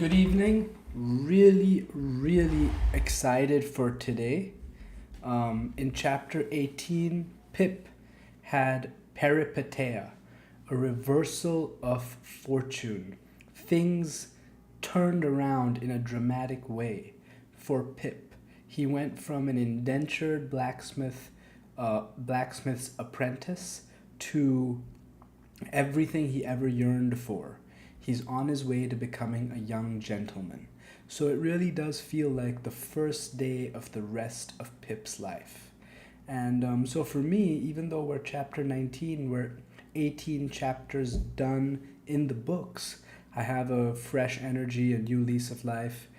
Good evening. Really excited for today. In chapter 18, Pip had peripeteia, a reversal of fortune. Things turned around in a dramatic way for Pip. He went from an indentured blacksmith's apprentice to everything he ever yearned for. He's on his way to becoming a young gentleman. So it really does feel like the first day of the rest of Pip's life. And so for me, even though we're chapter 19, we're 18 chapters done in the books, I have a fresh energy, a new lease of life.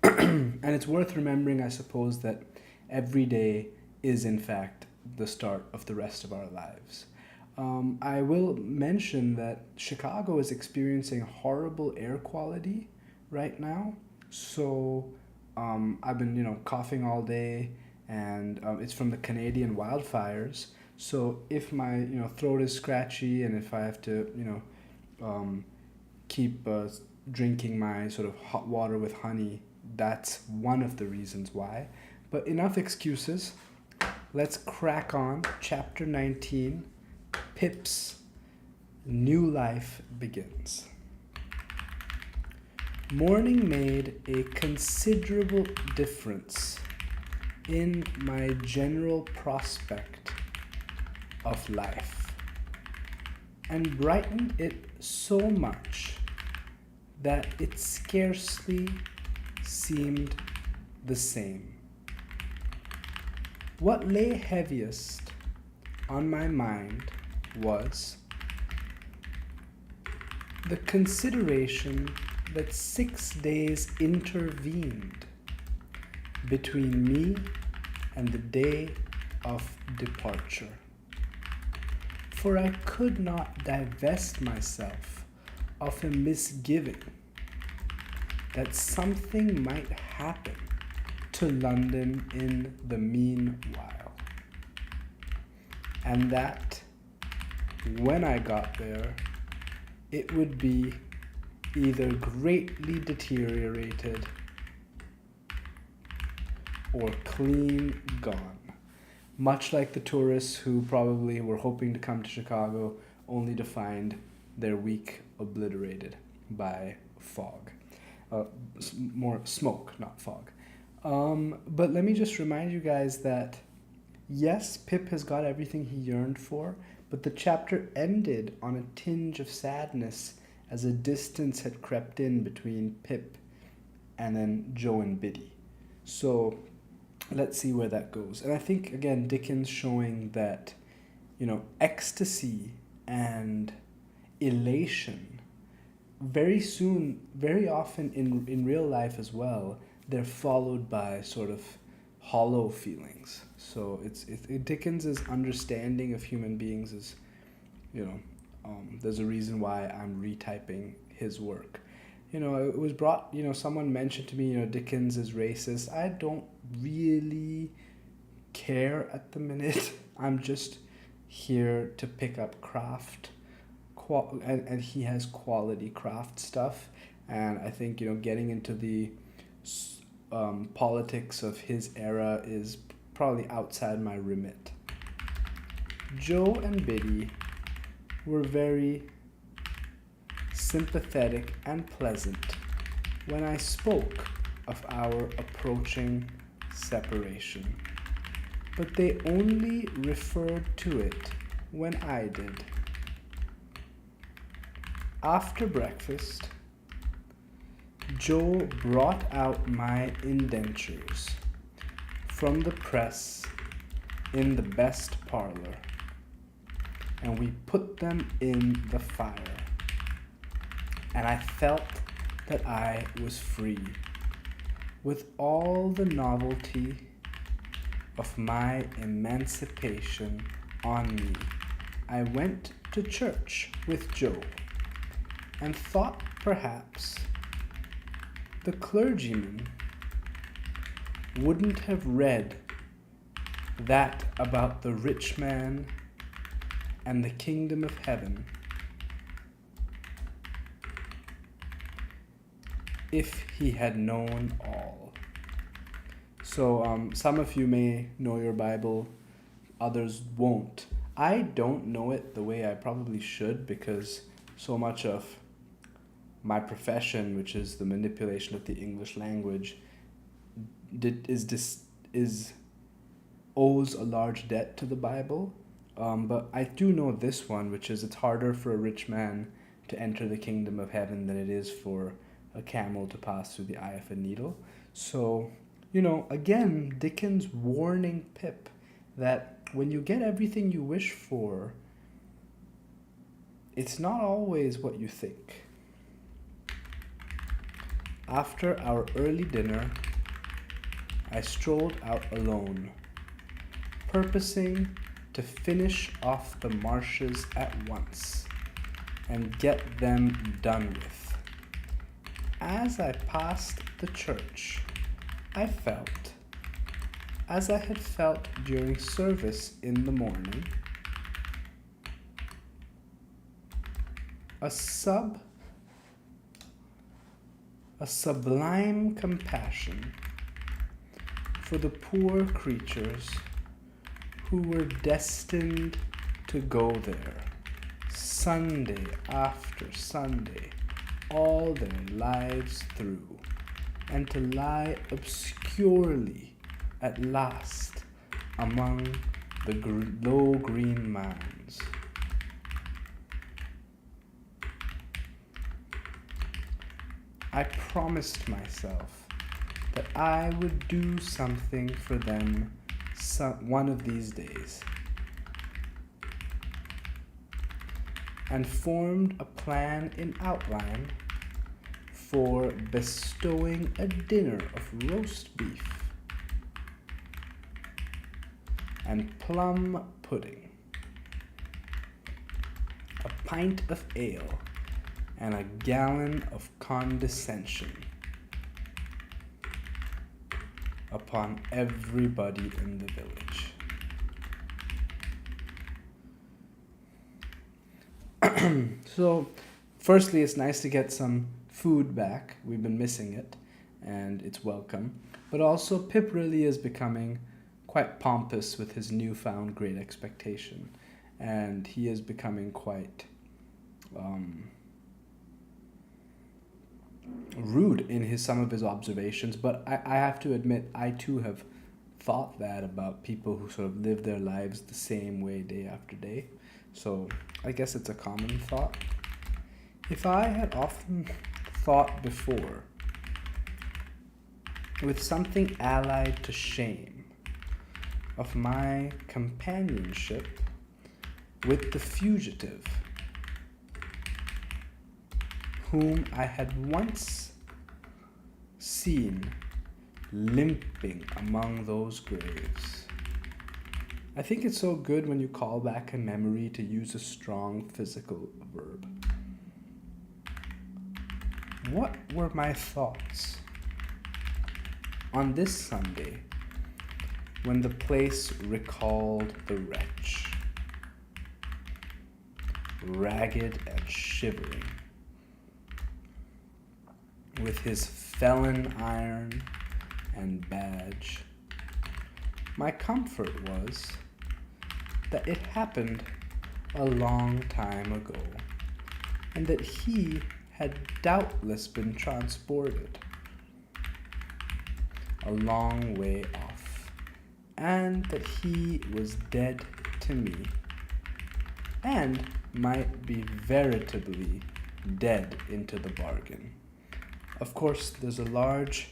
And it's worth remembering, I suppose, that every day is in fact the start of the rest of our lives. I will mention that Chicago is experiencing horrible air quality right now. So I've been, coughing all day, and it's from the Canadian wildfires. So if my, throat is scratchy, and if I have to, keep drinking my sort of hot water with honey, that's one of the reasons why. But enough excuses. Let's crack on. Chapter 19. Pip's new life begins. Morning made a considerable difference in my general prospect of life, and brightened it so much that it scarcely seemed the same. What lay heaviest on my mind was the consideration that 6 days intervened between me and the day of departure. For I could not divest myself of a misgiving that something might happen to London in the meanwhile, and that when I got there, it would be either greatly deteriorated or clean gone. Much like the tourists who probably were hoping to come to Chicago only to find their week obliterated by fog. More smoke, not fog. But let me just remind you guys that yes, Pip has got everything he yearned for, but the chapter ended on a tinge of sadness as a distance had crept in between Pip and then Joe and Biddy. So let's see where that goes. And I think, again, Dickens showing that, ecstasy and elation very soon, very often in real life as well, they're followed by sort of hollow feelings. So Dickens's understanding of human beings is, there's a reason why I'm retyping his work. It was brought, someone mentioned to me, Dickens is racist. I don't really care at the minute. I'm just here to pick up craft, and he has quality craft stuff. And I think, getting into the politics of his era is probably outside my remit. Joe and Biddy were very sympathetic and pleasant when I spoke of our approaching separation, but they only referred to it when I did. After breakfast, Joe brought out my indentures from the press in the best parlor, and we put them in the fire, and I felt that I was free. With all the novelty of my emancipation on me, I went to church with Joe, and thought perhaps the clergyman wouldn't have read that about the rich man and the kingdom of heaven if he had known all. So some of you may know your Bible, others won't. I don't know it the way I probably should because so much of my profession, which is the manipulation of the English language, is owes a large debt to the Bible. But I do know this one, which is it's harder for a rich man to enter the kingdom of heaven than it is for a camel to pass through the eye of a needle. So, again, Dickens warning Pip that when you get everything you wish for, it's not always what you think. After our early dinner, I strolled out alone, purposing to finish off the marshes at once and get them done with. As I passed the church, I felt, as I had felt during service in the morning, a sublime compassion for the poor creatures who were destined to go there Sunday after Sunday all their lives through, and to lie obscurely at last among the low green mounds. I promised myself that I would do something for them one of these days, and formed a plan in outline for bestowing a dinner of roast beef and plum pudding, a pint of ale, and a gallon of condescension upon everybody in the village. So, firstly, it's nice to get some food back. We've been missing it, and it's welcome. But also, Pip really is becoming quite pompous with his newfound great expectation, and he is becoming quite rude in some of his observations. But I have to admit, I too have thought that about people who sort of live their lives the same way day after day. So I guess it's a common thought. If I had often thought before, with something allied to shame, of my companionship with the fugitive, whom I had once seen limping among those graves. I think it's so good when you call back a memory to use a strong physical verb. What were my thoughts on this Sunday when the place recalled the wretch, ragged and shivering, with his felon iron and badge? My comfort was that it happened a long time ago, and that he had doubtless been transported a long way off, and that he was dead to me, and might be veritably dead into the bargain. Of course, there's a large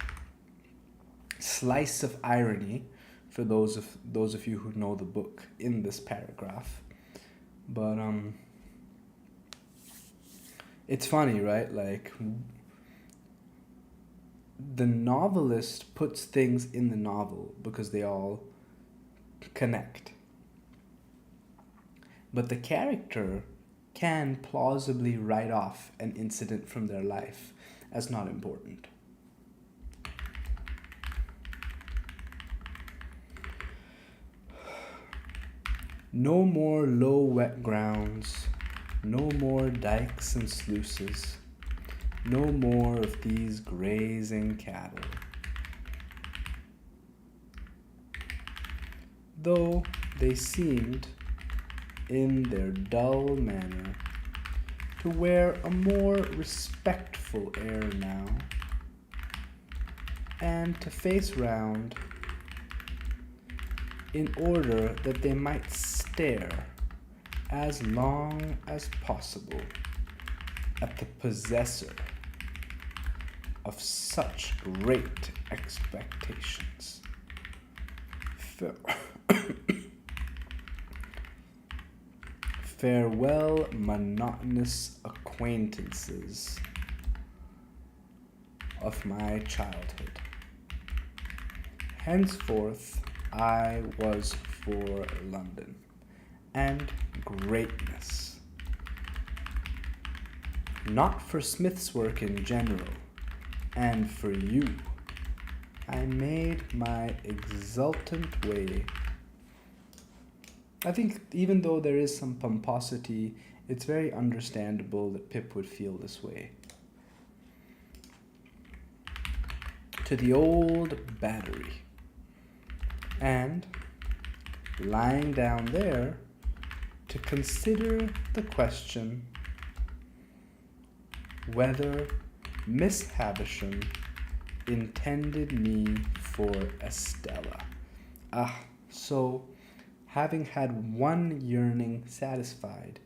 slice of irony for those of you who know the book in this paragraph. But it's funny, right? Like, the novelist puts things in the novel because they all connect. But the character can plausibly write off an incident from their life as not important. No more low wet grounds, no more dikes and sluices, no more of these grazing cattle. Though they seemed, in their dull manner, to wear a more respectful air now, and to face round in order that they might stare as long as possible at the possessor of such great expectations. Farewell, monotonous acquaintances of my childhood. Henceforth I was for London and greatness. Not for Smith's work in general, and for you. I made my exultant way. I think even though there is some pomposity, it's very understandable that Pip would feel this way. To the old battery. And, lying down there, to consider the question whether Miss Havisham intended me for Estella. So having had one yearning satisfied,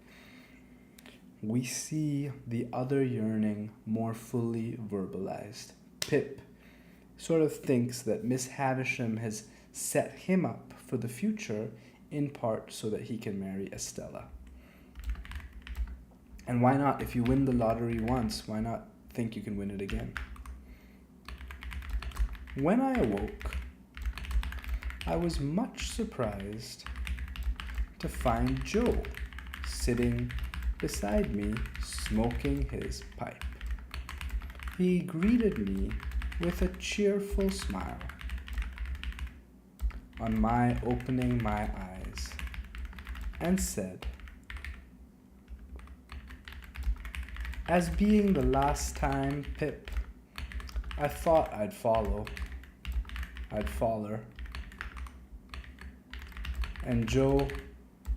we see the other yearning more fully verbalized. Pip sort of thinks that Miss Havisham has set him up for the future, in part so that he can marry Estella. And why not? If you win the lottery once, why not think you can win it again? When I awoke, I was much surprised to find Joe sitting beside me smoking his pipe. He greeted me with a cheerful smile on my opening my eyes and said, "As being the last time, Pip, I thought I'd follow. I'd foller. And Joe,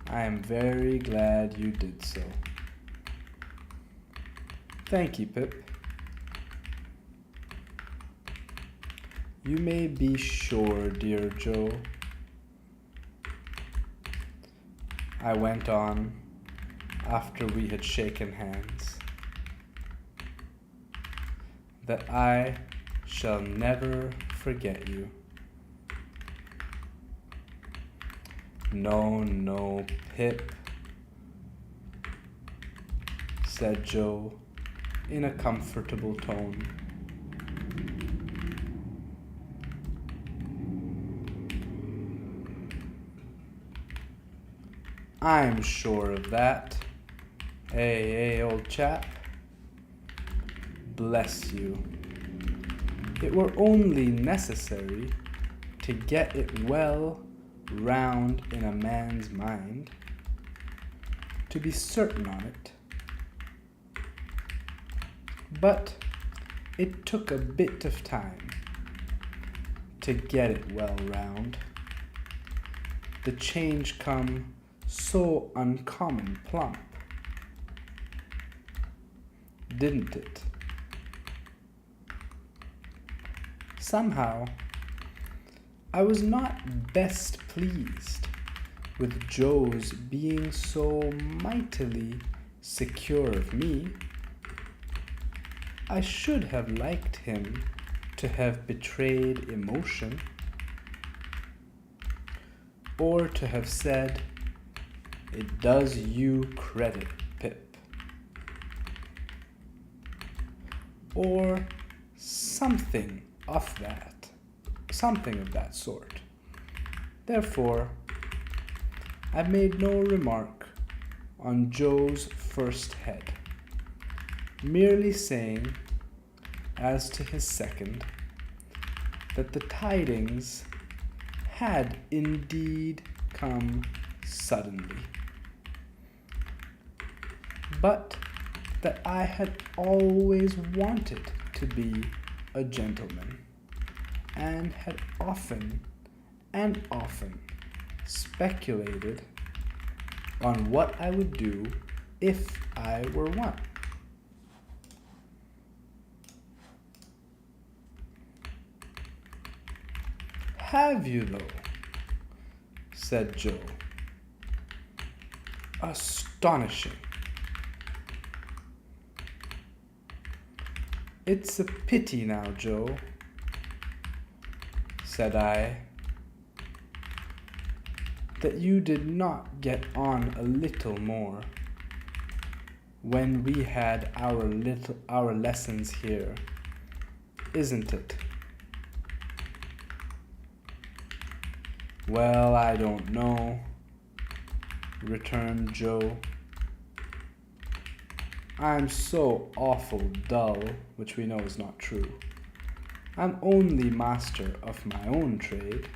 I am very glad you did so." "Thank you, Pip. You may be sure, dear Joe," I went on after we had shaken hands, "that I shall never forget you." No, Pip," said Joe in a comfortable tone. "I'm sure of that. Hey, old chap. Bless you. It were only necessary to get it well round in a man's mind, to be certain on it. But it took a bit of time to get it well round. The change come so uncommon plump, didn't it? Somehow, I was not best pleased with Joe's being so mightily secure of me. I should have liked him to have betrayed emotion, or to have said, "It does you credit, Pip," or something of that sort. Therefore, I made no remark on Joe's first head, merely saying, as to his second, that the tidings had indeed come suddenly, but that I had always wanted to be a gentleman, and had often and often speculated on what I would do if I were one. Have you, though? Said Joe. Astonishing. It's a pity now, Joe, said I, that you did not get on a little more when we had our lessons here, isn't it? Well, I don't know, returned Joe. I'm so awful dull, which we know is not true. I'm only master of my own trade.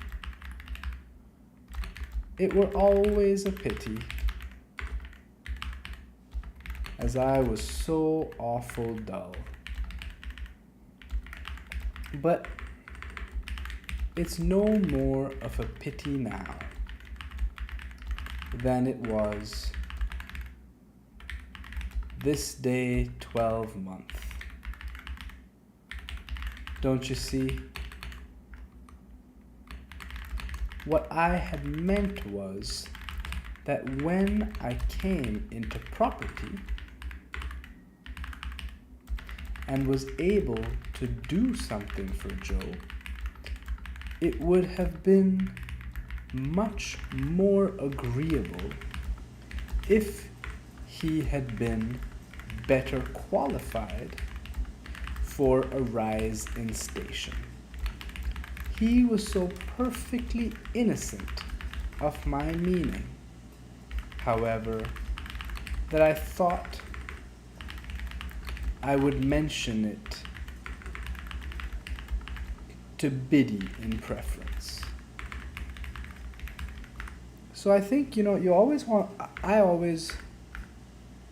It were always a pity, as I was so awful dull. But it's no more of a pity now than it was this day 12-month. Don't you see? What I had meant was that when I came into property and was able to do something for Joe, it would have been much more agreeable if he had been better qualified for a rise in station. He was so perfectly innocent of my meaning, however, that I thought I would mention it to Biddy in preference. So I think, I always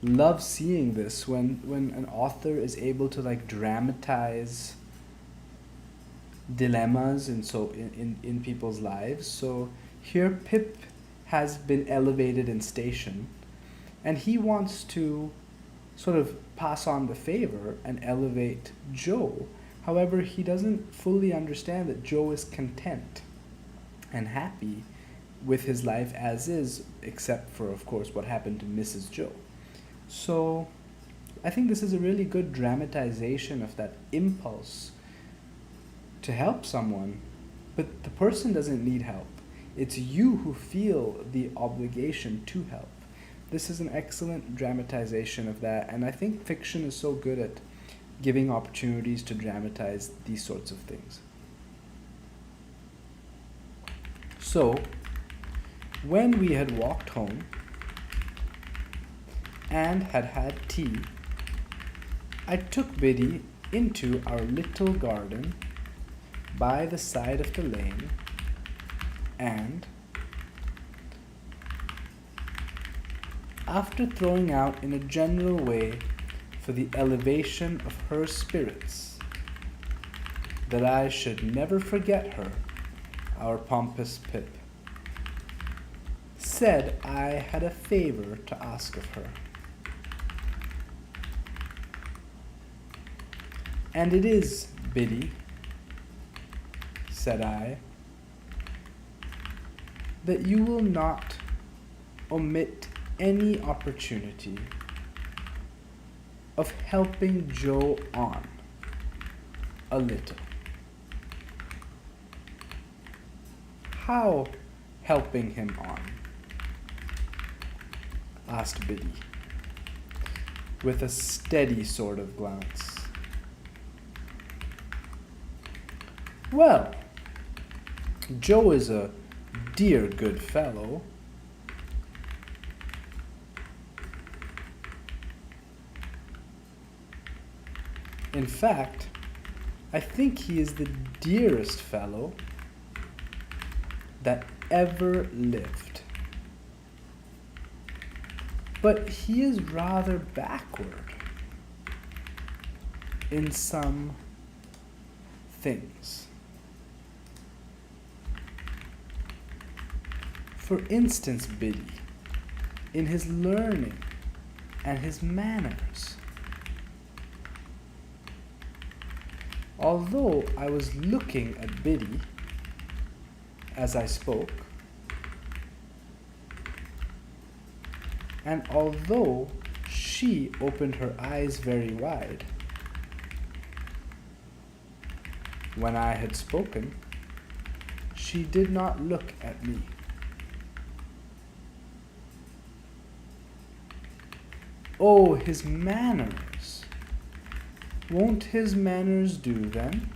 love seeing this when an author is able to dramatize dilemmas in people's lives. So here Pip has been elevated in station, and he wants to sort of pass on the favor and elevate Joe. However, he doesn't fully understand that Joe is content and happy with his life as is, except for, of course, what happened to Mrs. Joe. So I think this is a really good dramatization of that impulse to help someone, but the person doesn't need help. It's you who feel the obligation to help. This is an excellent dramatization of that, and I think fiction is so good at giving opportunities to dramatize these sorts of things. So, when we had walked home and had had tea, I took Biddy into our little garden by the side of the lane, and after throwing out in a general way for the elevation of her spirits, that I should never forget her, our pompous Pip, said I had a favor to ask of her. And it is, Biddy, said I, that you will not omit any opportunity of helping Joe on a little. How helping him on? Asked Biddy, with a steady sort of glance. Well, Joe is a dear good fellow. In fact, I think he is the dearest fellow that ever lived. But he is rather backward, in some things. For instance, Biddy, in his learning and his manners. Although I was looking at Biddy as I spoke, and although she opened her eyes very wide when I had spoken, she did not look at me. Oh, his manners. Won't his manners do then?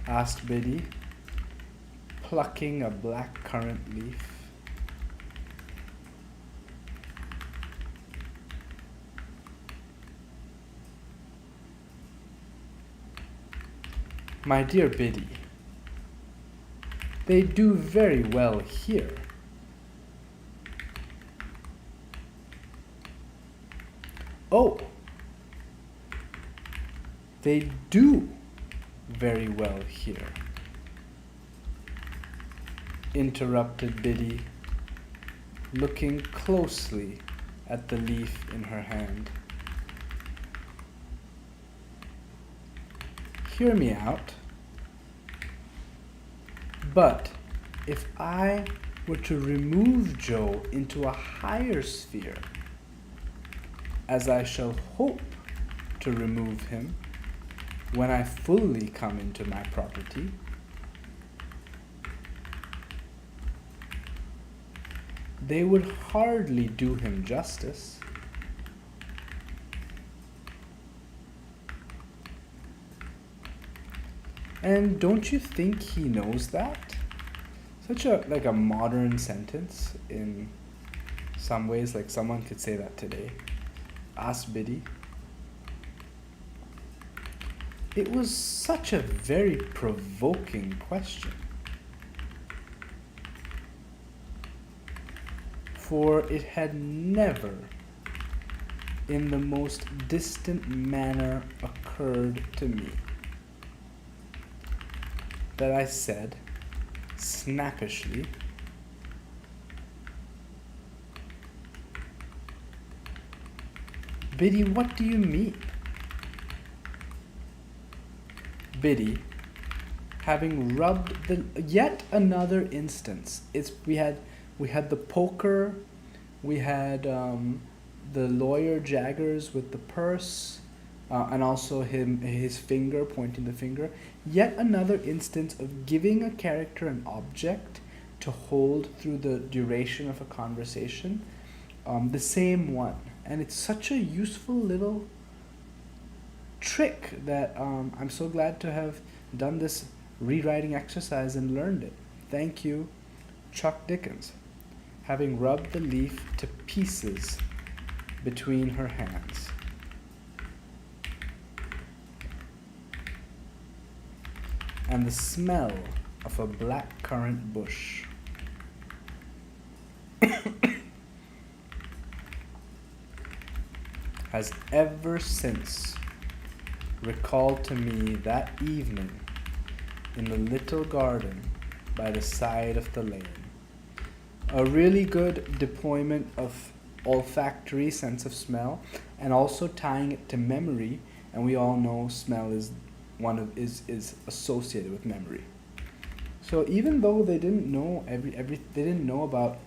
Asked Biddy, plucking a black currant leaf. My dear Biddy, they do very well here. Oh, they do very well here, interrupted Biddy, looking closely at the leaf in her hand. Hear me out. But if I were to remove Joe into a higher sphere, as I shall hope to remove him when I fully come into my property, they would hardly do him justice. And don't you think he knows that? Such a modern sentence in some ways, like someone could say that today. Asked Biddy. It was such a very provoking question. For it had never, in the most distant manner, occurred to me. That I said, snappishly, Biddy, what do you mean? Biddy, having rubbed yet another instance. We had the poker, we had the lawyer Jaggers with the purse, and also his finger pointing the finger. Yet another instance of giving a character an object to hold through the duration of a conversation, the same one. And it's such a useful little trick that I'm so glad to have done this rewriting exercise and learned it. Thank you, Chuck Dickens, having rubbed the leaf to pieces between her hands. And the smell of a black currant bush. Has ever since recalled to me that evening in the little garden by the side of the lane. A really good deployment of olfactory sense of smell, and also tying it to memory, and we all know smell is is associated with memory. So even though they didn't know they didn't know about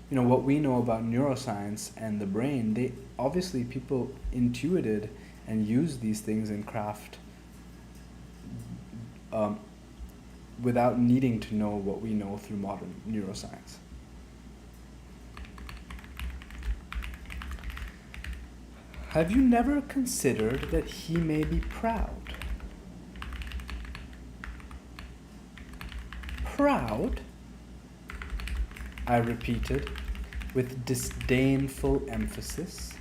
what we know about neuroscience and the brain, they obviously people intuited and used these things in craft without needing to know what we know through modern neuroscience. Have you never considered that he may be proud? Proud? I repeated with disdainful emphasis.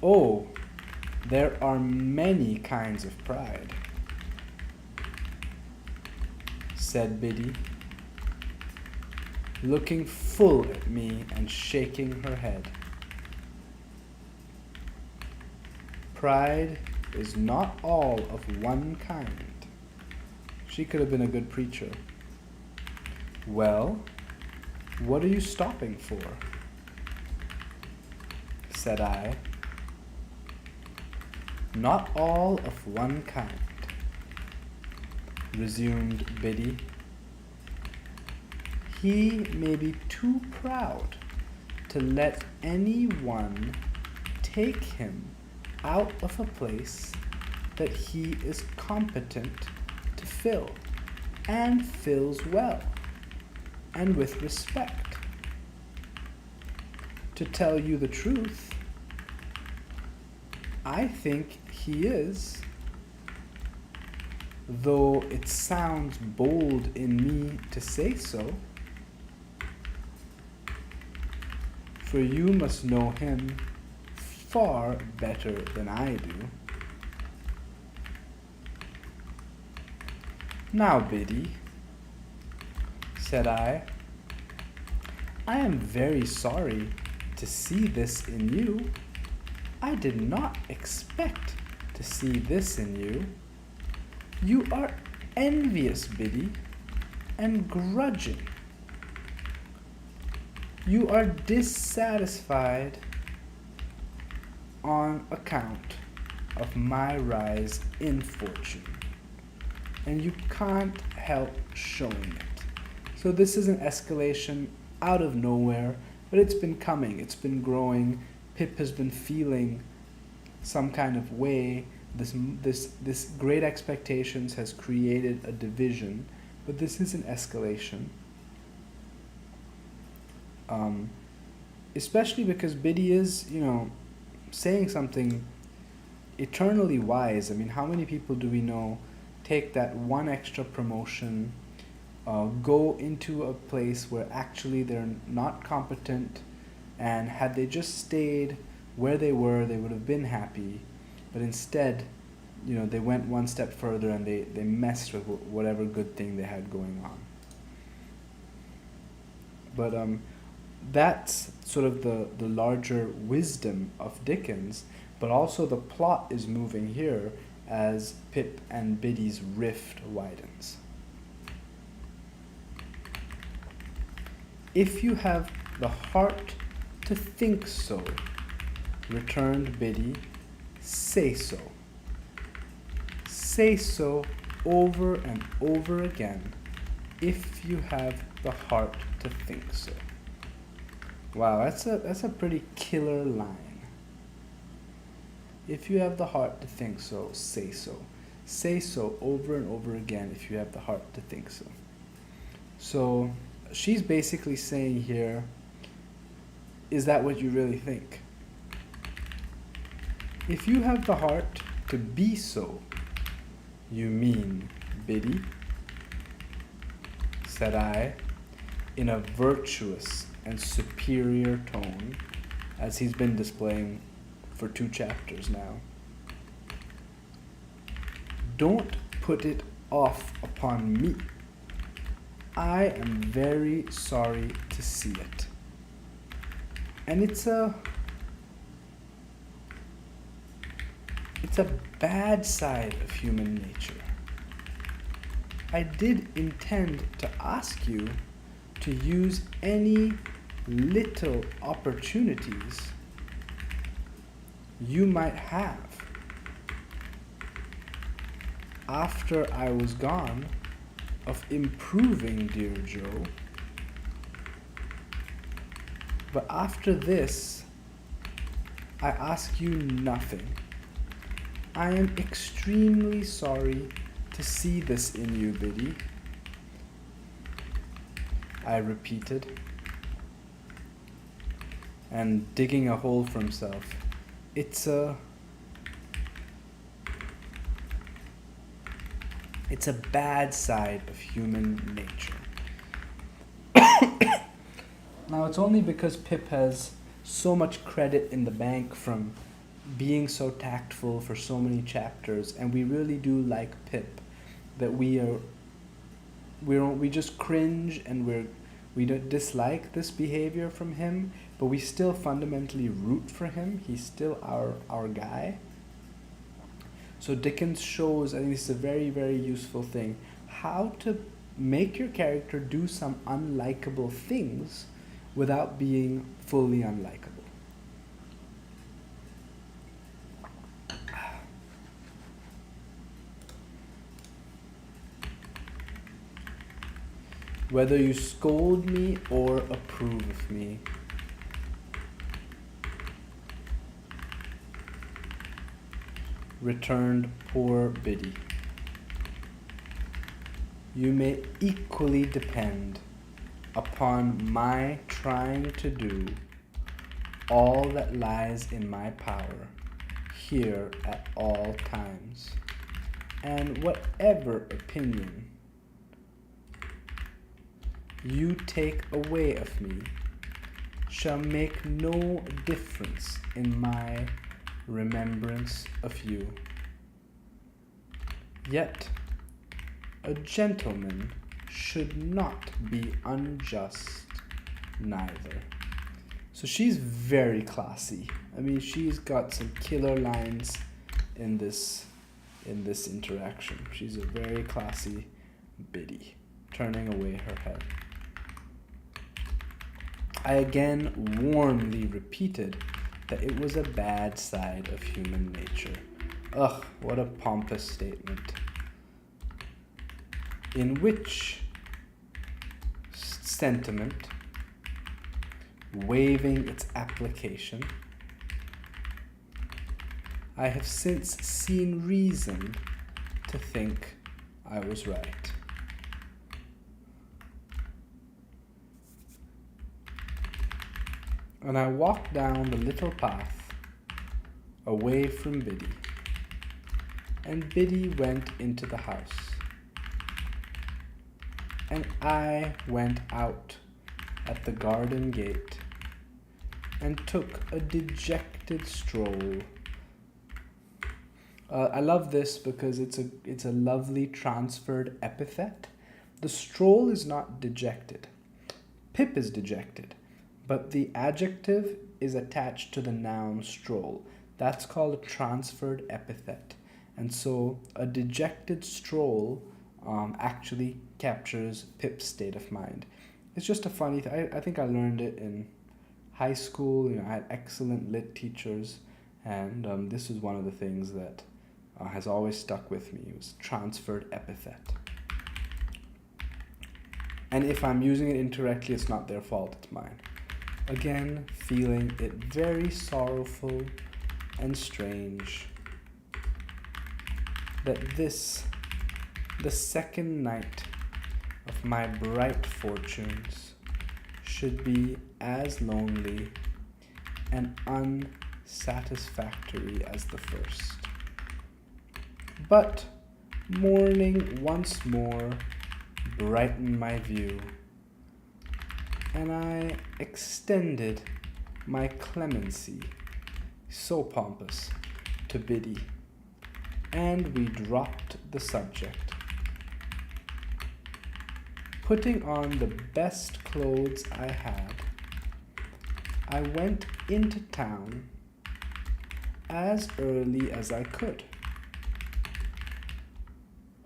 Oh, there are many kinds of pride, said Biddy, looking full at me and shaking her head. Pride is not all of one kind. She could have been a good preacher. Well, what are you stopping for? Said I. Not all of one kind, resumed Biddy. He may be too proud to let anyone take him out of a place that he is competent to fill, and fills well, and with respect. To tell you the truth, I think he is, though it sounds bold in me to say so, for you must know him far better than I do. Now, Biddy, said I am very sorry to see this in you. I did not expect to see this in you. You are envious, Biddy, and grudging. You are dissatisfied on account of my rise in fortune, and you can't help showing it. So this is an escalation out of nowhere, but it's been coming, it's been growing. Pip has been feeling some kind of way. This great expectations has created a division, but this is an escalation. Especially because Biddy is, saying something eternally wise. I mean, how many people do we know take that one extra promotion, go into a place where actually they're not competent, and had they just stayed where they were, they would have been happy, but instead, they went one step further and they messed with whatever good thing they had going on. But that's sort of the larger wisdom of Dickens, but also the plot is moving here as Pip and Biddy's rift widens. If you have the heart to think so, returned Biddy, say so. Say so over and over again, if you have the heart to think so. Wow, that's a pretty killer line. If you have the heart to think so, say so. Say so over and over again if you have the heart to think so. So she's basically saying here, is that what you really think? If you have the heart to be so, you mean, Biddy, said I, in a virtuous and superior tone, as he's been displaying for 2 chapters now. Don't put it off upon me. I am very sorry to see it. And it's a bad side of human nature. I did intend to ask you to use any little opportunities you might have after I was gone of improving dear Joe. But after this, I ask you nothing. I am extremely sorry to see this in you, Biddy, I repeated, and digging a hole for himself. It's a bad side of human nature. Now, it's only because Pip has so much credit in the bank from being so tactful for so many chapters, and we really do like Pip, that we just cringe, and We don't dislike this behavior from him, but we still fundamentally root for him. He's still our guy. So Dickens shows, I think this is a very, very useful thing, how to make your character do some unlikable things without being fully unlikable. Whether you scold me or approve of me, returned poor Biddy, you may equally depend upon my trying to do all that lies in my power here at all times, and whatever opinion you take away of me shall make no difference in my remembrance of you. Yet a gentleman should not be unjust neither. So she's very classy. I mean, she's got some killer lines in this interaction. She's a very classy Biddy, turning away her head. I again warmly repeated that it was a bad side of human nature. Ugh, what a pompous statement. In which sentiment, waiving its application, I have since seen reason to think I was right. And I walked down the little path away from Biddy, and Biddy went into the house, and I went out at the garden gate and took a dejected stroll. I love this because it's a lovely transferred epithet. The stroll is not dejected. Pip is dejected, but the adjective is attached to the noun stroll. That's called a transferred epithet. And so a dejected stroll actually captures Pip's state of mind. It's just a funny thing. I think I learned it in high school. I had excellent lit teachers, and this is one of the things that has always stuck with me. It was transferred epithet. And if I'm using it incorrectly, it's not their fault, it's mine. Again, feeling it very sorrowful and strange that this, the second night of my bright fortunes, should be as lonely and unsatisfactory as the first. But morning once more brightened my view, and I extended my clemency, so pompous, to Biddy, and we dropped the subject. Putting on the best clothes I had, I went into town as early as I could,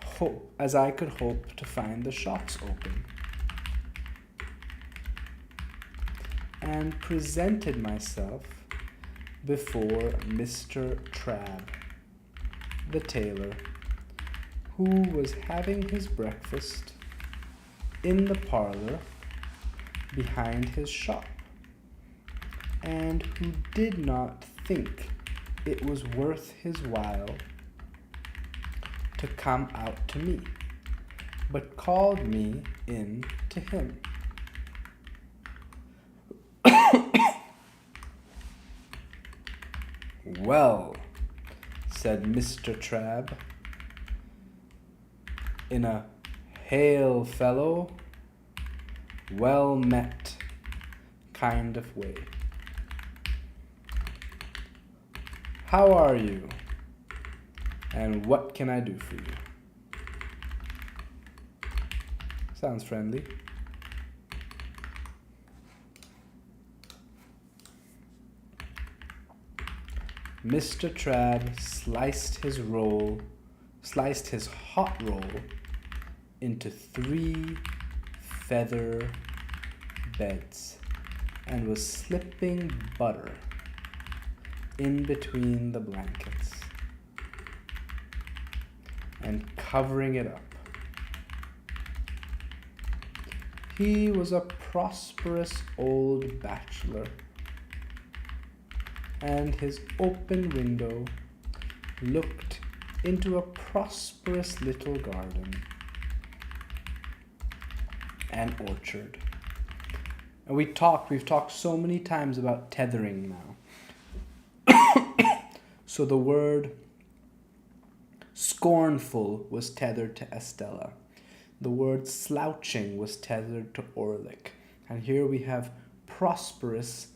hope to find the shops open, and presented myself before Mr. Trabb, the tailor, who was having his breakfast in the parlor behind his shop, and who did not think it was worth his while to come out to me, but called me in to him. Well, said Mr. Trabb, in a hail fellow, well met kind of way. How are you? And what can I do for you? Sounds friendly. Mr. Trabb sliced his hot roll into 3 feather beds and was slipping butter in between the blankets and covering it up. He was a prosperous old bachelor, and his open window looked into a prosperous little garden and orchard. And we've talked so many times about tethering now. So the word scornful was tethered to Estella. The word slouching was tethered to Orlick. And here we have prosperous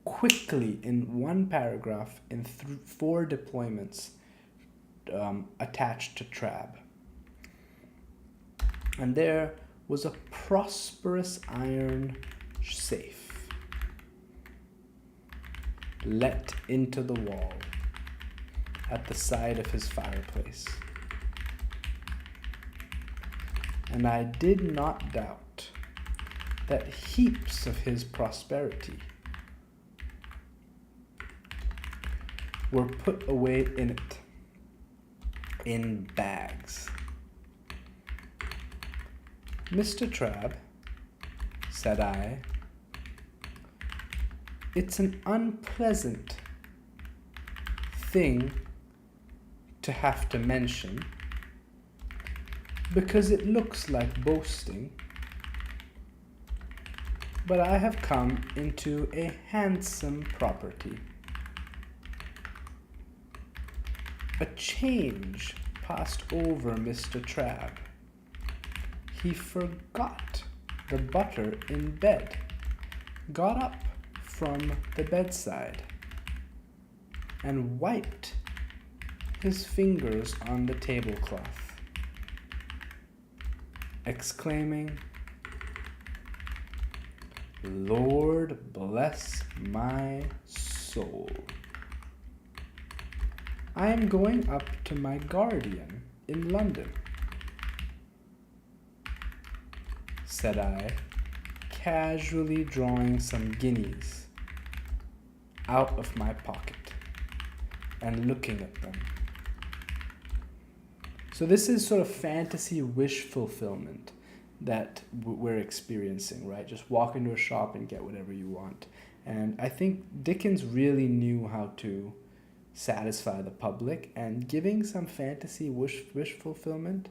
quickly in one paragraph in 4 deployments attached to Trabb. And there was a prosperous iron safe let into the wall at the side of his fireplace. And I did not doubt that heaps of his prosperity were put away in it, in bags. Mr. Trabb, said I, it's an unpleasant thing to have to mention because it looks like boasting, but I have come into a handsome property. A change passed over Mr. Trabb. He forgot the butter in bed, got up from the bedside, and wiped his fingers on the tablecloth, exclaiming, "Lord bless my soul. I am going up to my guardian in London," said I, casually drawing some guineas out of my pocket and looking at them. So this is sort of fantasy wish fulfillment that we're experiencing, right? Just walk into a shop and get whatever you want. And I think Dickens really knew how to satisfy the public, and giving some fantasy wish fulfillment,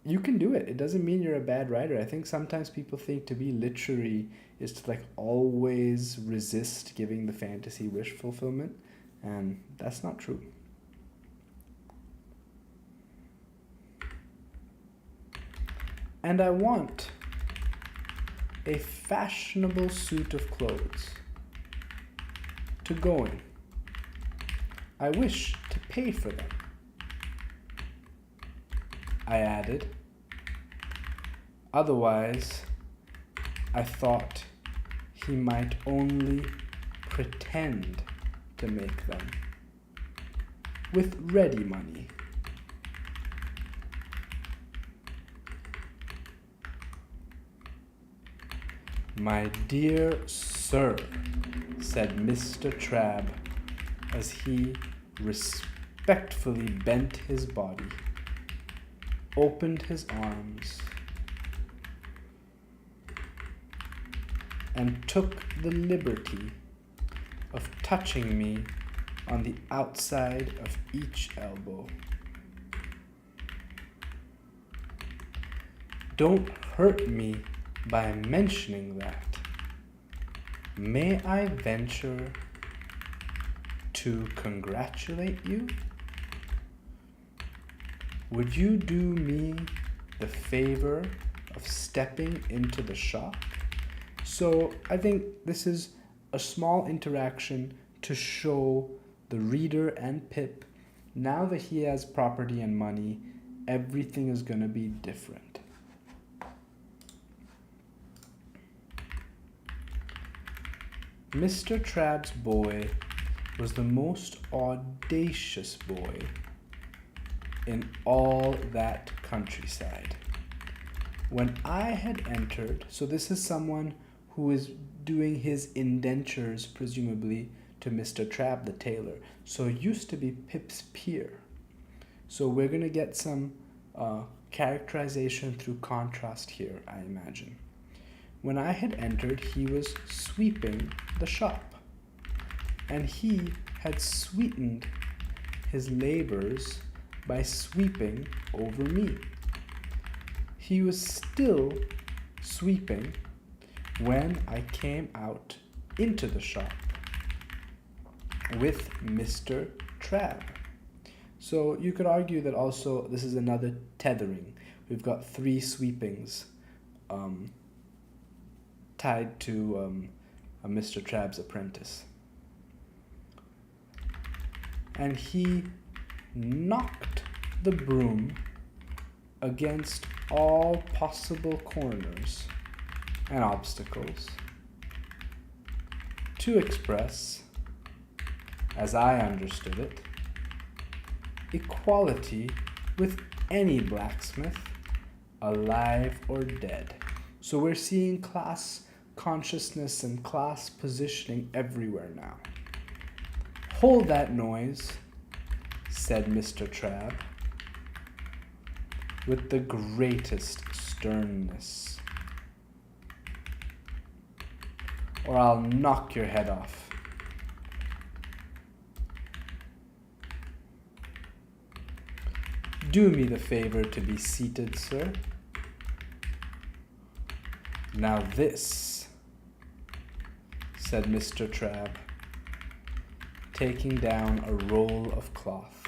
you can do it. It doesn't mean you're a bad writer. I think sometimes people think to be literary is to like always resist giving the fantasy wish fulfillment, and that's not true. And I want a fashionable suit of clothes to go in. I wish to pay for them. I added. Otherwise, I thought he might only pretend to make them with ready money. "My dear sir," said Mr. Trabb, as he respectfully bent his body, opened his arms, and took the liberty of touching me on the outside of each elbow. "Don't hurt me by mentioning that. May I venture to congratulate you? Would you do me the favor of stepping into the shop?" So I think this is a small interaction to show the reader and Pip, now that he has property and money, everything is going to be different. Mr. Trabb's boy was the most audacious boy in all that countryside. When I had entered, so this is someone who is doing his indentures, presumably, to Mr. Trabb the tailor. So it used to be Pip's peer. So we're going to get some characterization through contrast here, I imagine. When I had entered, he was sweeping the shop, and he had sweetened his labors by sweeping over me. He was still sweeping when I came out into the shop with Mr. Trabb. So you could argue that also this is another tethering. We've got 3 sweepings tied to a Mr. Trabb's apprentice. And he knocked the broom against all possible corners and obstacles to express, as I understood it, equality with any blacksmith, alive or dead. So we're seeing class consciousness and class positioning everywhere now. Hold that noise, said Mr. Trabb, with the greatest sternness, or I'll knock your head off. Do me the favor to be seated, sir. Now this, said Mr. Trabb, taking down a roll of cloth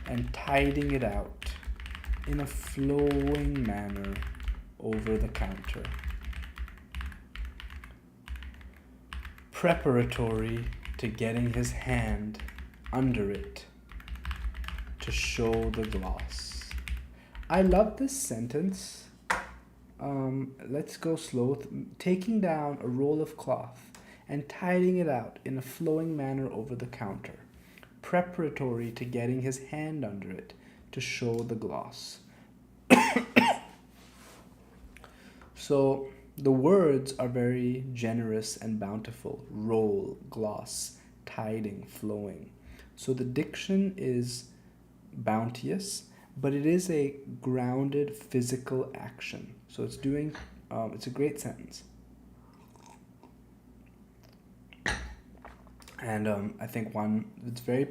and tidying it out in a flowing manner over the counter, preparatory to getting his hand under it to show the gloss. I love this sentence. Let's go slow. Taking down a roll of cloth and tidying it out in a flowing manner over the counter, preparatory to getting his hand under it to show the gloss. So the words are very generous and bountiful. Roll, gloss, tiding, flowing. So the diction is bounteous, but it is a grounded physical action. So it's doing, it's a great sentence. And I think it's very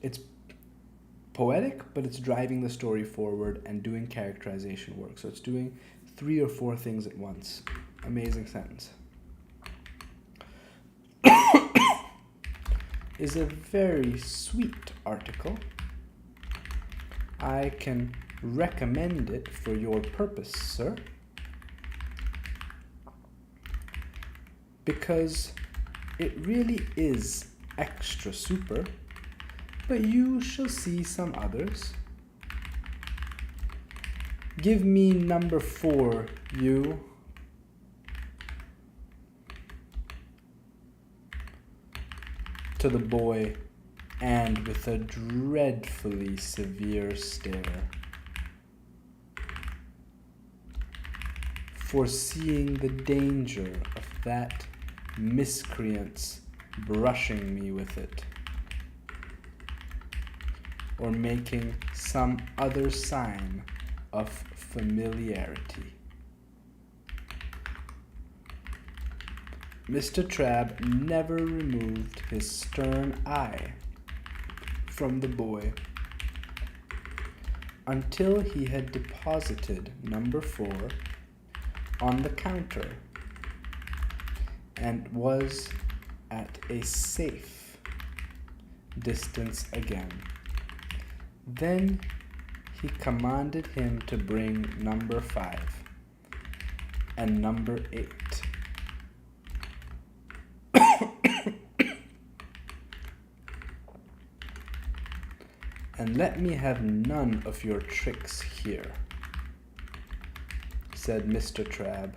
it's poetic, but it's driving the story forward and doing characterization work. So it's doing 3 or 4 things at once. Amazing sentence. Is a very sweet article. I can recommend it for your purpose, sir, because it really is extra super, but you shall see some others. Give me number 4, you. To the boy, and with a dreadfully severe stare, foreseeing the danger of that miscreant's brushing me with it, or making some other sign of familiarity. Mr. Trabb never removed his stern eye from the boy until he had deposited number 4 on the counter and was at a safe distance again. Then he commanded him to bring number 5 and number 8. And let me have none of your tricks here, said Mr. Trabb.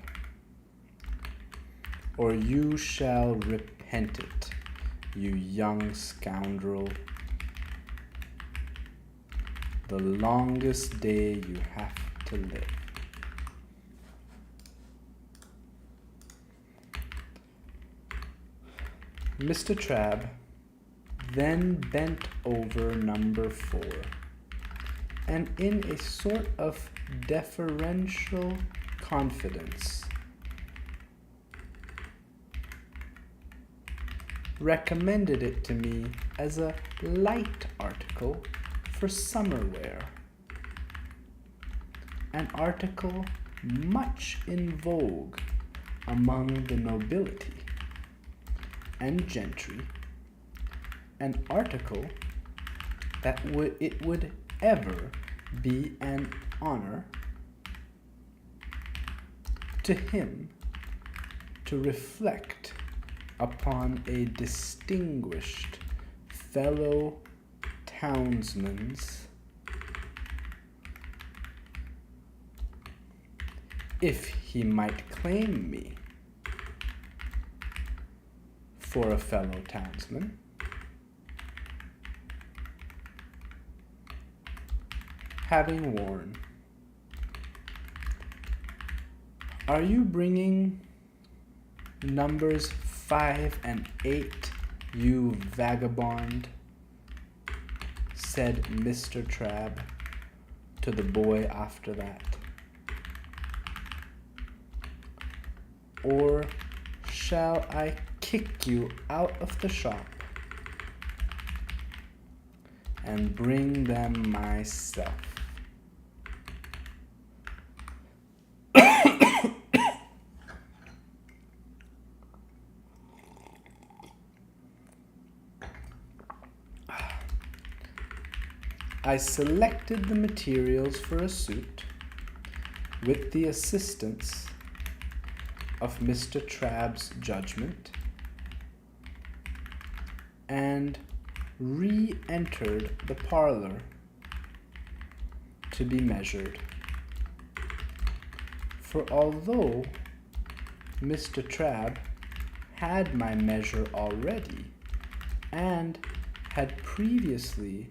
or you shall repent it, you young scoundrel. The longest day you have to live. Mr. Trabb then bent over number 4, and in a sort of deferential confidence recommended it to me as a light article for summer wear, an article much in vogue among the nobility and gentry, an article that it would ever be an honor to him to reflect upon a distinguished fellow townsman's, if he might claim me for a fellow townsman, having worn. Are you bringing numbers 5 and 8, you vagabond? Said Mr. Trabb to the boy after that. Or shall I kick you out of the shop and bring them myself? I selected the materials for a suit with the assistance of Mr. Trabb's judgment and re-entered the parlor to be measured. For although Mr. Trabb had my measure already and had previously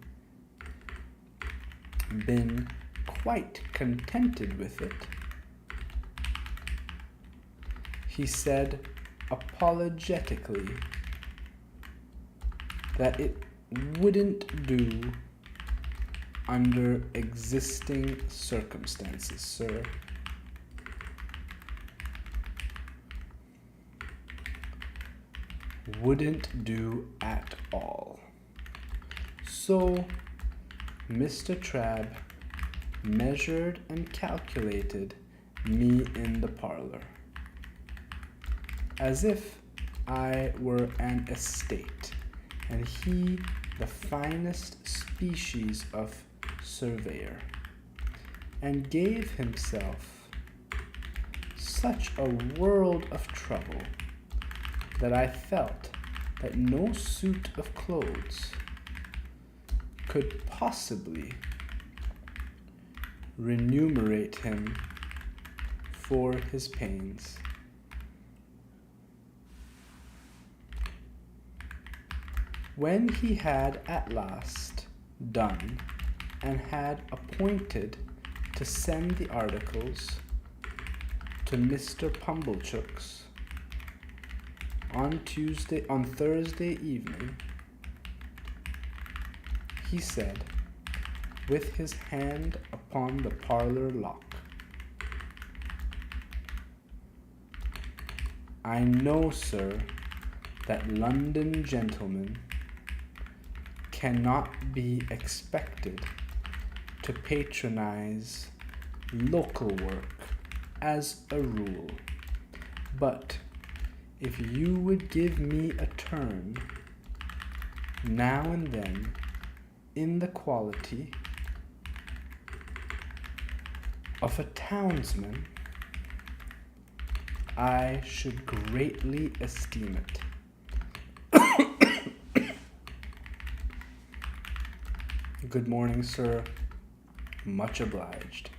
been quite contented with it, he said apologetically that it wouldn't do under existing circumstances, sir. Wouldn't do at all. So Mr. Trabb measured and calculated me in the parlor, as if I were an estate, and he the finest species of surveyor, and gave himself such a world of trouble that I felt that no suit of clothes could possibly remunerate him for his pains. When he had at last done and had appointed to send the articles to Mr. Pumblechook's on Thursday evening, he said, with his hand upon the parlor lock, I know, sir, that London gentlemen cannot be expected to patronize local work as a rule, but if you would give me a turn now and then in the quality of a townsman, I should greatly esteem it. Good morning, sir. Much obliged.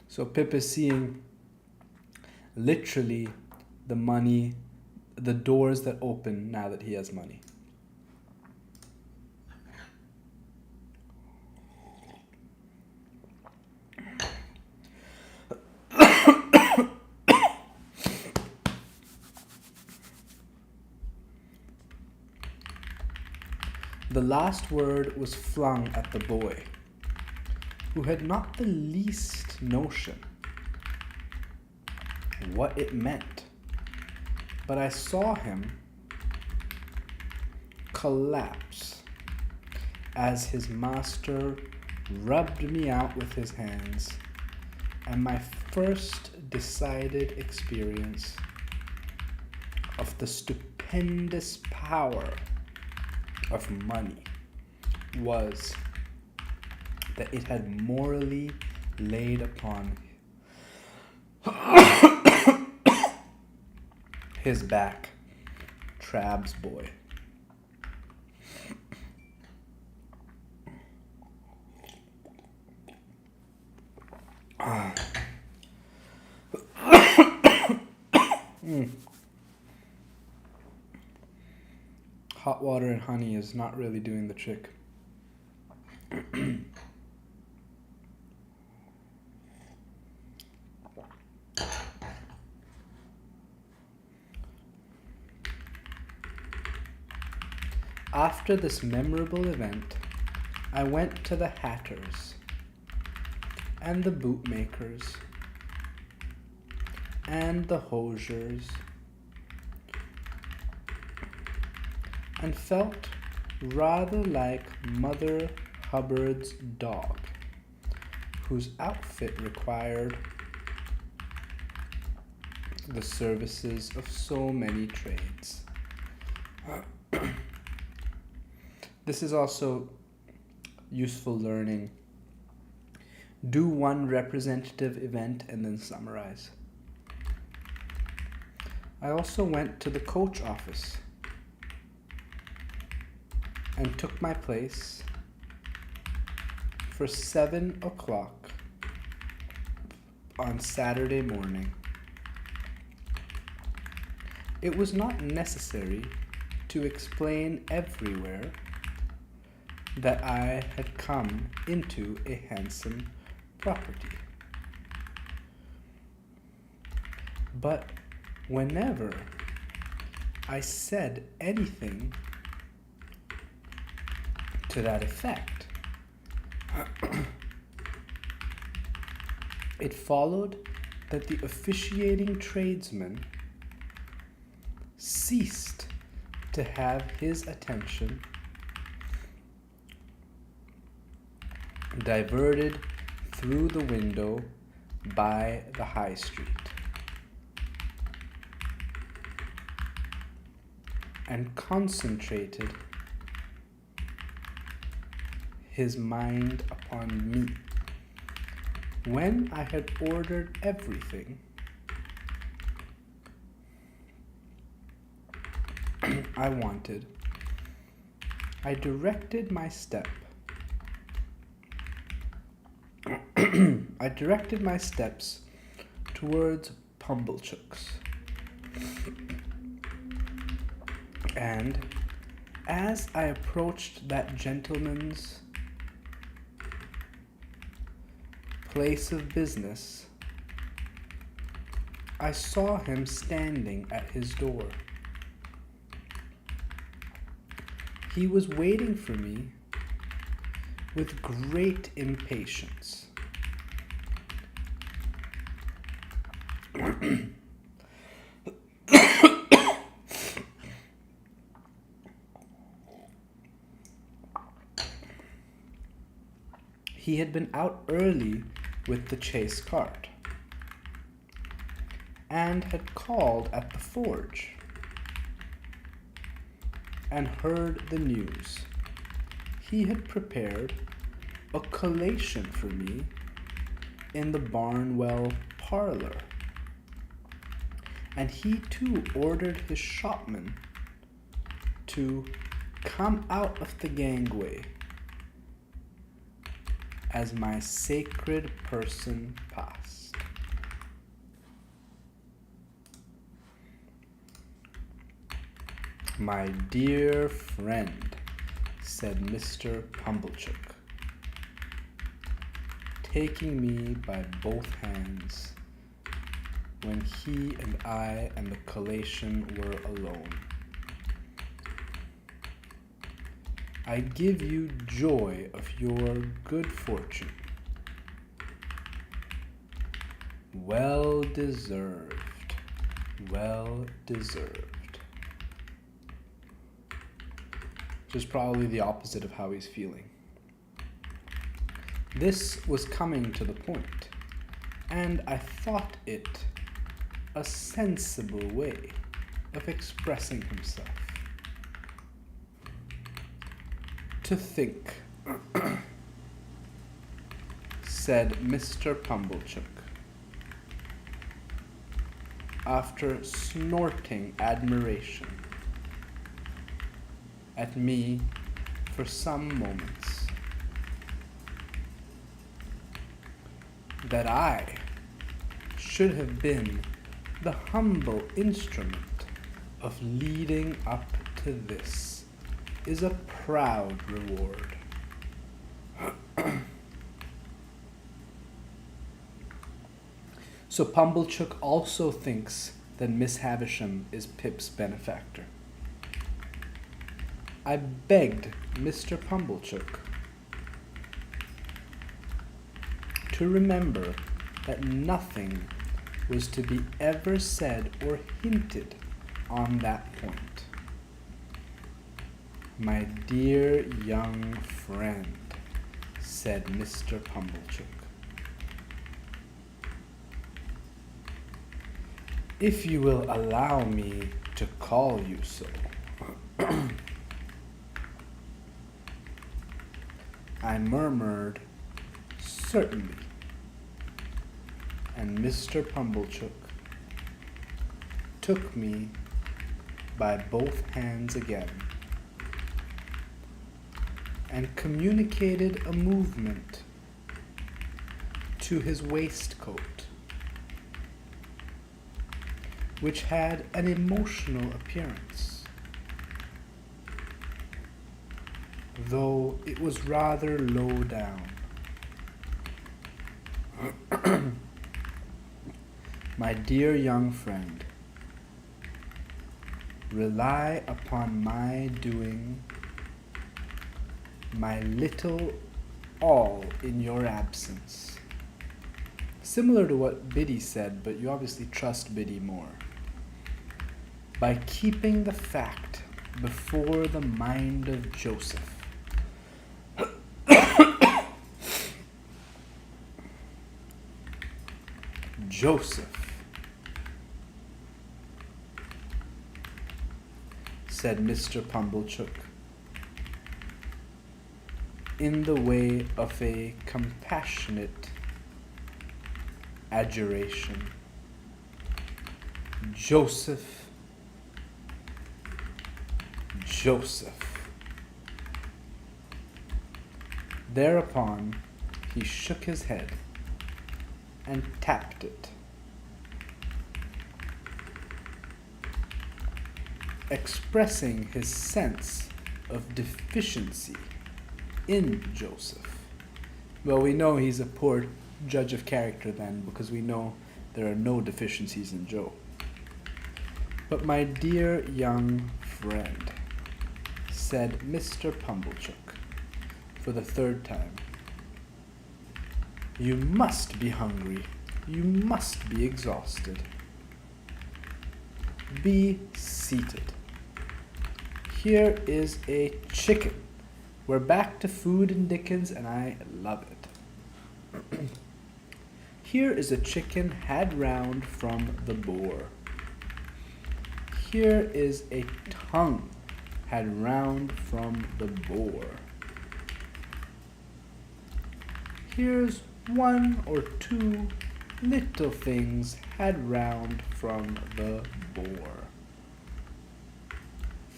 So Pip is seeing literally the money, the doors that open now that he has money. The last word was flung at the boy, who had not the least notion what it meant. But I saw him collapse as his master rubbed me out with his hands, and my first decided experience of the stupendous power of money was that it had morally laid upon his back Trabb's boy. Hot water and honey is not really doing the trick. After this memorable event, I went to the hatters and the bootmakers and the hosiers and felt rather like Mother Hubbard's dog, whose outfit required the services of so many trades. This is also useful learning. Do one representative event and then summarize. I also went to the coach office and took my place for 7 o'clock on Saturday morning. It was not necessary to explain everywhere that I had come into a handsome property. But whenever I said anything to that effect, it followed that the officiating tradesman ceased to have his attention diverted through the window by the high street, and concentrated his mind upon me. When I had ordered everything, I wanted, I directed my steps towards Pumblechook's, and as I approached that gentleman's place of business, I saw him standing at his door. He was waiting for me with great impatience. He had been out early with the chaise cart and had called at the forge and heard the news. He had prepared a collation for me in the Barnwell parlor, and he too ordered his shopman to come out of the gangway as my sacred person passed. "My dear friend," said Mr. Pumblechook, taking me by both hands when he and I and the collation were alone. "I give you joy of your good fortune. Well deserved, well deserved." Which is probably the opposite of how he's feeling. This was coming to the point, and I thought it a sensible way of expressing himself. "To think," said Mr. Pumblechook, after snorting admiration at me for some moments, "that I should have been the humble instrument of leading up to this is a proud reward." So Pumblechook also thinks that Miss Havisham is Pip's benefactor. I begged Mr. Pumblechook to remember that nothing was to be ever said or hinted on that point. "My dear young friend," said Mr. Pumblechook, "if you will allow me to call you so." I murmured, "Certainly," and Mr. Pumblechook took me by both hands again and communicated a movement to his waistcoat, which had an emotional appearance, though it was rather low down. "My dear young friend, rely upon my doing my little all in your absence." Similar to what Biddy said, but you obviously trust Biddy more. "By keeping the fact before the mind of Joseph." "Joseph," said Mr. Pumblechook, in the way of a compassionate adjuration. "Joseph, Joseph." Thereupon he shook his head and tapped it, expressing his sense of deficiency in Joseph. Well, we know he's a poor judge of character then, because we know there are no deficiencies in Joe. "But my dear young friend," said Mr. Pumblechook for the third time, "you must be hungry. You must be exhausted. Be seated. Here is a chicken." We're back to food and Dickens, and I love it. "Here is a chicken had round from the boar. Here is a tongue had round from the boar. Here's one or two little things had round from the boar,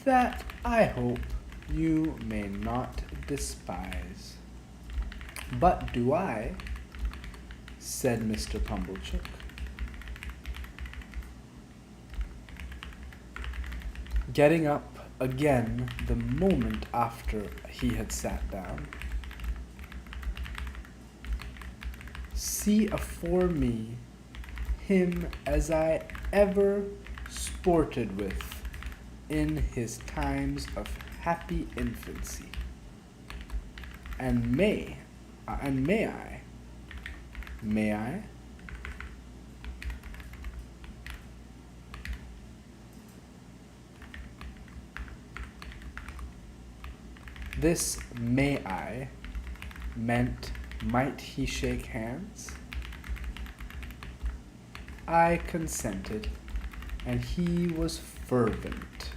that I hope you may not despise." "But do I," said Mr. Pumblechook. Getting up again the moment after he had sat down. "See afore me him as I ever sported with in his times of happy infancy. And may I, This may I meant, might he shake hands? I consented, and he was fervent,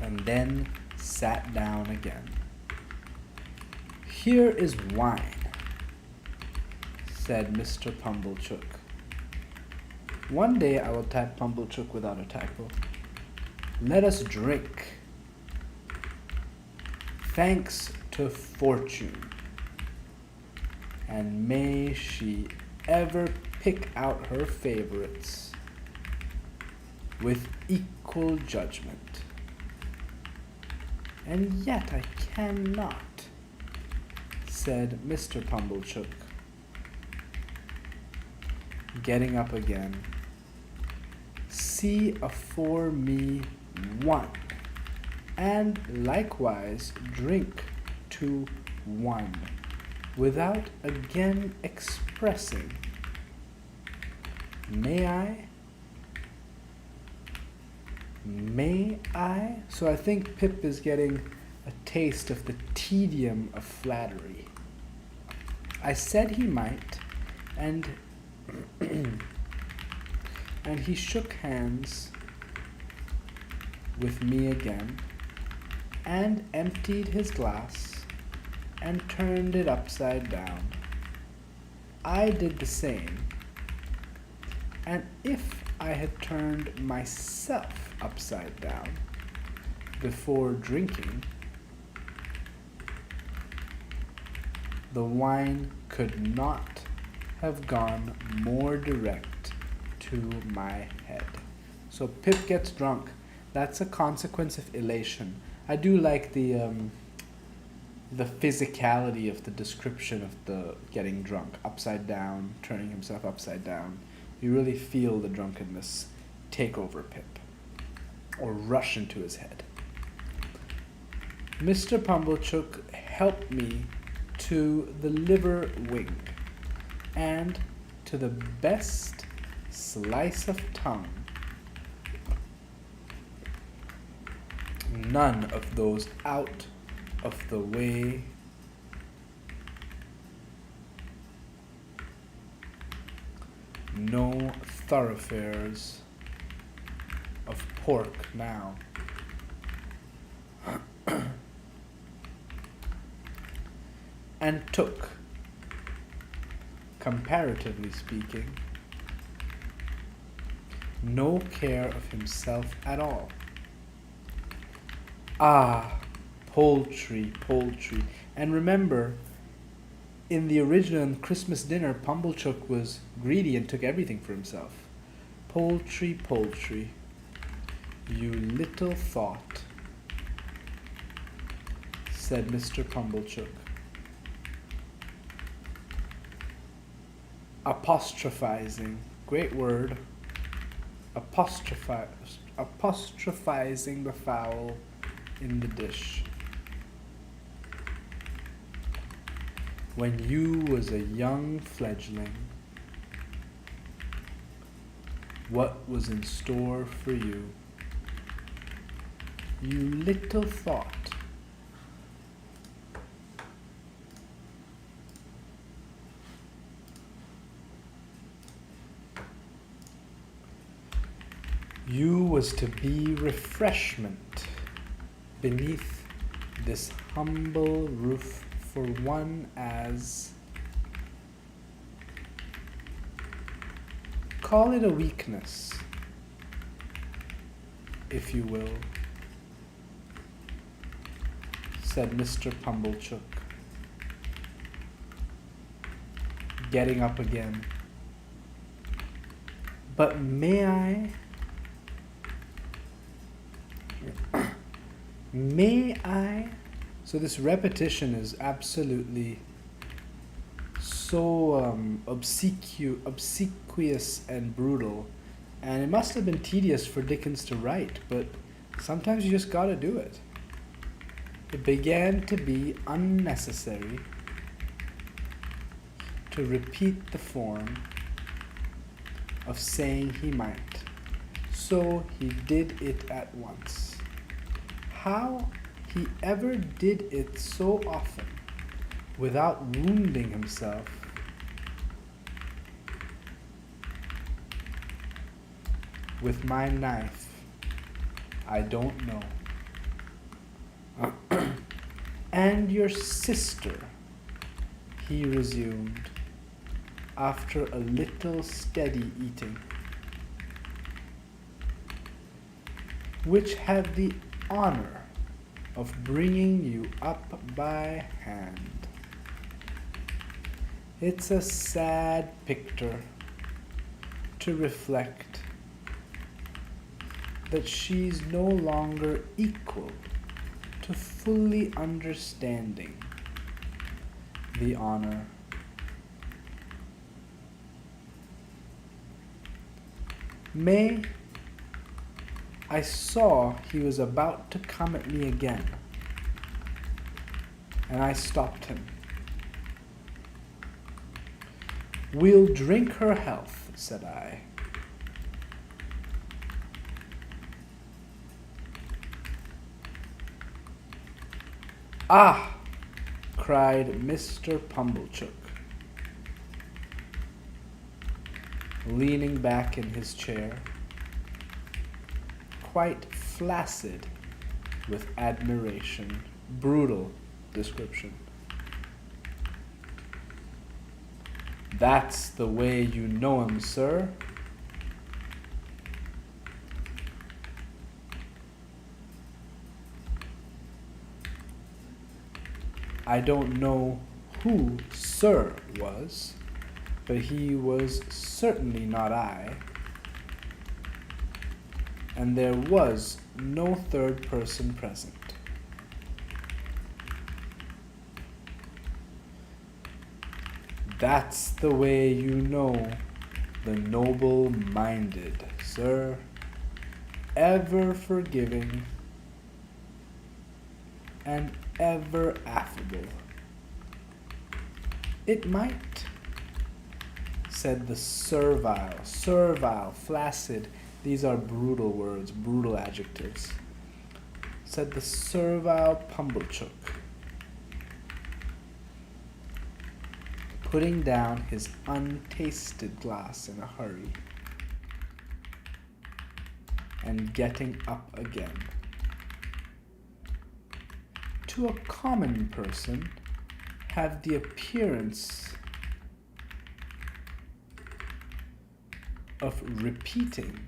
and then sat down again. "Here is wine," said Mr. Pumblechook. One day I will type Pumblechook without a typo. "Let us drink. Thanks to fortune, and may she ever pick out her favorites with equal judgment. And yet I cannot," said Mr. Pumblechook, getting up again, "see afore me one, and likewise drink to one, without again expressing. May I? May I?" So I think Pip is getting a taste of the tedium of flattery. I said he might, and and he shook hands with me again, and emptied his glass, and turned it upside down. I did the same, and if I had turned myself upside down before drinking, the wine could not have gone more direct to my head. So Pip gets drunk. That's a consequence of elation. I do like the physicality of the description of the getting drunk, upside down, turning himself upside down. You really feel the drunkenness take over Pip, or rush into his head. Mr. Pumblechook helped me to the liver wing, and to the best slice of tongue. None of those out of the way no thoroughfares of pork now. And took, comparatively speaking, no care of himself at all. Ah, poultry. And remember, in the original Christmas dinner, Pumblechook was greedy and took everything for himself. Poultry. You little thought, said Mr. Pumblechook, apostrophizing, great word, apostrophizing the fowl in the dish. When you was a young fledgling, what was in store for you? You little thought. You was to be refreshment beneath this humble roof for one as, call it a weakness, if you will, said Mr. Pumblechook. getting up again. But may I, so this repetition is absolutely so obsequious and brutal, and it must have been tedious for Dickens to write, but sometimes you just gotta do it. It began to be unnecessary to repeat the form of saying he might, so he did it at once. How he ever did it so often without wounding himself with my knife, I don't know. And your sister, he resumed, after a little steady eating, which had the honor of bringing you up by hand. It's a sad picture to reflect that she's no longer equal to fully understanding the honor. May, I saw he was about to come at me again, and I stopped him. We'll drink her health, said I. Ah! Cried Mr. Pumblechook, leaning back in his chair, quite flaccid with admiration. Brutal description. That's the way you know him, sir. I don't know who Sir was, but he was certainly not I, and there was no third person present. That's the way you know the noble-minded, sir, ever forgiving and ever affable. It might, said the servile, flaccid, these are brutal words, brutal adjectives, said the servile Pumblechook, putting down his untasted glass in a hurry and getting up again. To a common person, have the appearance of repeating,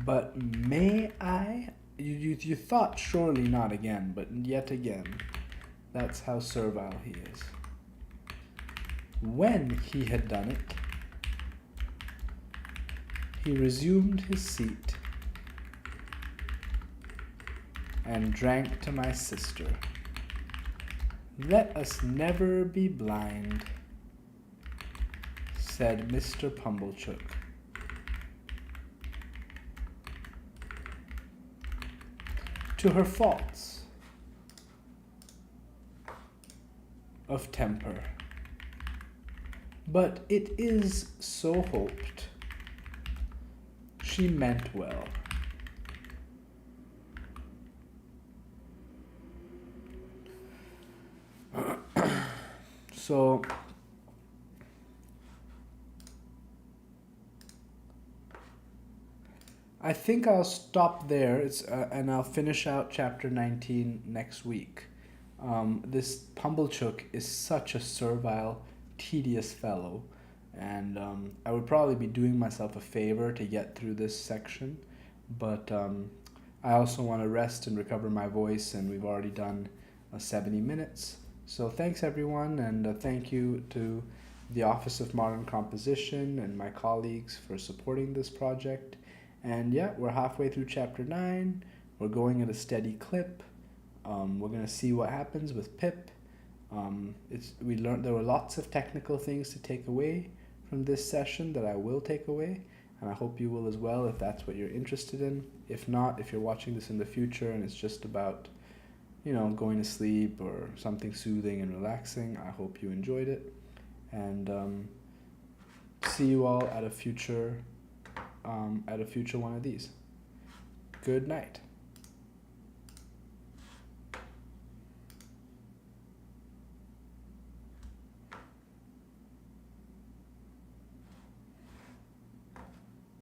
but may I? You thought surely not again, but yet again. That's how servile he is. When he had done it, he resumed his seat and drank to my sister. Let us never be blind, said Mr. Pumblechook. To her faults of temper, but it is so hoped she meant well. So I think I'll stop there. And I'll finish out chapter 19 next week. This Pumblechook is such a servile, tedious fellow, and I would probably be doing myself a favor to get through this section, but I also want to rest and recover my voice, and we've already done 70 minutes. So thanks everyone, and thank you to the Office of Modern Composition and my colleagues for supporting this project. And yeah, we're halfway through chapter 9. We're going at a steady clip. We're going to see what happens with Pip. We learned there were lots of technical things to take away from this session that I will take away, and I hope you will as well if that's what you're interested in. If not, if you're watching this in the future and it's just about, going to sleep or something soothing and relaxing, I hope you enjoyed it. And see you all at a future one of these. Good night.